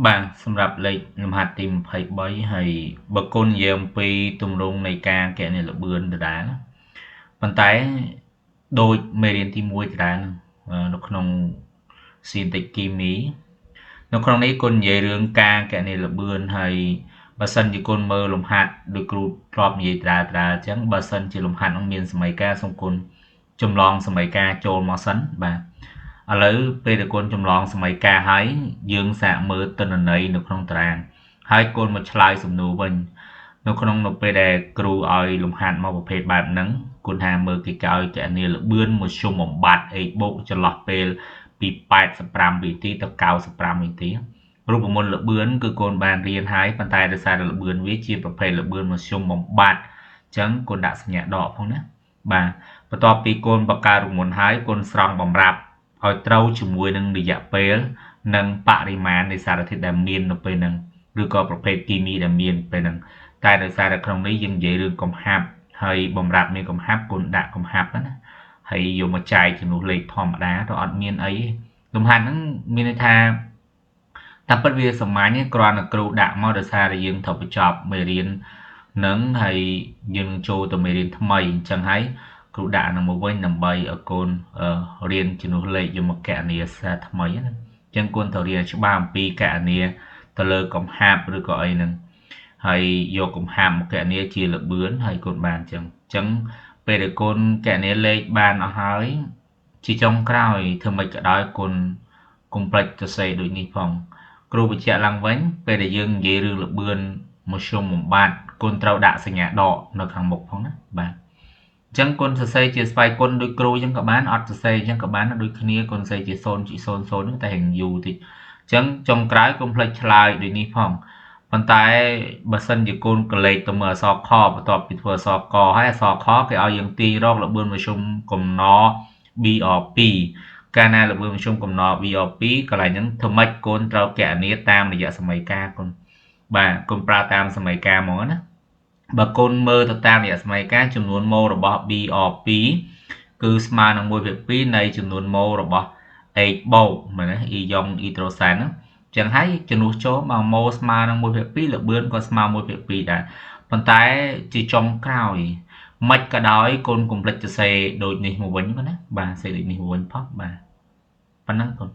បាទសម្រាប់លេខលំហាត់ទី23ហើយបើគុណនិយាយអំពីទម្រង់នៃការគណនាល្បឿនដដែលប៉ុន្តែដូចមេរៀនទី1ដដែលនៅក្នុងសៀនតិចគីមីនៅក្នុងនេះគុណនិយាយរឿងការគណនាល្បឿនហើយបើសិនជាគុណមើលលំហាត់ដោយគ្រូធ្លាប់និយាយដដែលអញ្ចឹងបើសិនជាលំហាត់នឹងមានសមីការសូមគុណចម្លងសមីការចូលមកសិនបាទឥឡូវពេលដែលគុណចម្លងសមីការហើយយើងសាកមើលទិន្នន័យនៅក្នុងតារាងហើយគុណមកឆ្លើយសំណួរវិញនៅពេលដែលគ្រូឲ្យលំហាត់មកប្រភេទបែបហ្នឹងគុណថាមើលគេឲ្យគណនាល្បឿនមធ្យមបំបត្តិ បូកចន្លោះពេលពី85វិនាទីទៅ95វិនាទីរូបមន្តល្បឿនគឺគុណបានរៀនហើយប៉ុន្តែដោយសារល្បឿនវាជាប្រភេទល្បឿនមធ្យមបំបត្តិអញ្ចឹងគុណដាក់សញ្ញាដកផងណាបាទបន្ទាប់ពីគុណបង្កើតរូបមន្តហើយគុណស្រង់បំរាប់ឲ្យត្រូវជាមួយនឹងរយៈពេលនិងបរិមាណនៃសារធាតុដែលមាននៅពេលហ្នឹងឬក៏ប្រភេទគីមីដែលមានពេលហ្នឹងតែដោយសារតែក្នុងនេះយើងនិយាយរឿងកំហាប់ហើយបំរាប់មានកំហាប់គុណដាក់កំហាប់ណាហើយយកមកចែកចំនួនលេខធម្មតាទៅអត់មានអីទេលំហាត់ហ្នឹងមានន័យថាតាមពិតវាសាមញ្ញគ្រាន់តែគ្រូដាក់មកដោយសារតែយើងត្រូវបញ្ចប់មេរៀនហ្នឹងហើយយើងចូលទៅមេរៀនថ្មីអញ្ចឹងហើយគ្រូដាក់នឹងមកវិញដើម្បីឲ្យកូនរៀនចំនួនលេខយកមកកណនាសារថ្មីណាអញ្ចឹងគួរត្រូវរៀនច្បាស់អំពីកណនាទៅលើកំហាប់ឬក៏អីហ្នឹងហើយយកកំហាប់មកកណនាជាល្បឿនហើយកូនបានអញ្ចឹងពេលដែលកូនកណនាលេខបានអស់ហើយជាចុងក្រោយធ្វើម៉េចក៏ដោយកូនកុំភ្លេចសរសេរដូចនេះផងគ្រូបញ្ជាក់ឡើងវិញពេលដែលយើងនិយាយរឿងល្បឿនមធ្យមបំបត្តិគុណត្រូវដាក់សញ្ញាដកនៅខាងមុខផងណាបាទអញ្ចឹងគុណសរសេរជាស្វ័យគុណដូចគ្រូអញ្ចឹងក៏បានអត់សរសេរអញ្ចឹងក៏បានដូចគ្នាគុណសរសេរជា0.00ហ្នឹងតែរៀងយូរតិចអញ្ចឹងចុងក្រោយកុំភ្លេចឆ្លើយដូចនេះផងប៉ុន្តែបើសិនជាគុណកលេចទៅមើលអក្សរខបន្ទាប់ពីធ្វើអក្សរកហើយអក្សរខគេឲ្យយើងទាញរកល្បឿនមធ្យមកំណរ BR2 កាលណាល្បឿនមធ្យមកំណរ BR2 កន្លែងហ្នឹងធ្វើម៉េចកូនត្រូវគណនាតាមរយៈសមីការកូនបាទកូនប្រើតាមសមីការហ្មងណាបើកូនមើលទៅតាមរយៈសមីការចំនួនម៉ូរបស់ BR2 គឺស្មើនឹង1/2នៃចំនួនម៉ូរបស់ H បូកមែនទេ E យ៉ុង E ដ្រូសែនហ្នឹងអញ្ចឹងហើយចំនួនចូលមកម៉ូស្មើនឹង1/2ល្បឿនក៏ស្មើ1/2ដែរប៉ុន្តែជាចុងក្រោយមិនក៏ដោយកូនកុំភ្លេចសរសេរដូចនេះមកវិញណាបាទសរសេរដូចនេះមកវិញផងបាទប៉ុណ្ណឹងកូន